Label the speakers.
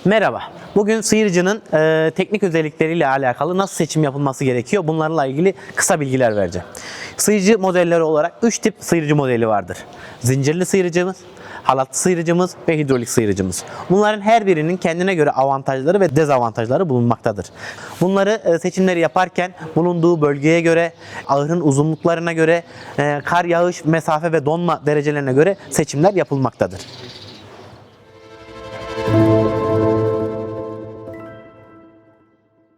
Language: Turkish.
Speaker 1: Merhaba. Bugün sıyırıcının teknik özellikleriyle alakalı nasıl seçim yapılması gerekiyor? Bunlarla ilgili kısa bilgiler vereceğim. Sıyırıcı modelleri olarak 3 tip sıyırıcı modeli vardır. Zincirli sıyırıcımız, halatlı sıyırıcımız ve hidrolik sıyırıcımız. Bunların her birinin kendine göre avantajları ve dezavantajları bulunmaktadır. Bunları seçimleri yaparken bulunduğu bölgeye göre, ahırın uzunluklarına göre, kar yağış, mesafe ve donma derecelerine göre seçimler yapılmaktadır.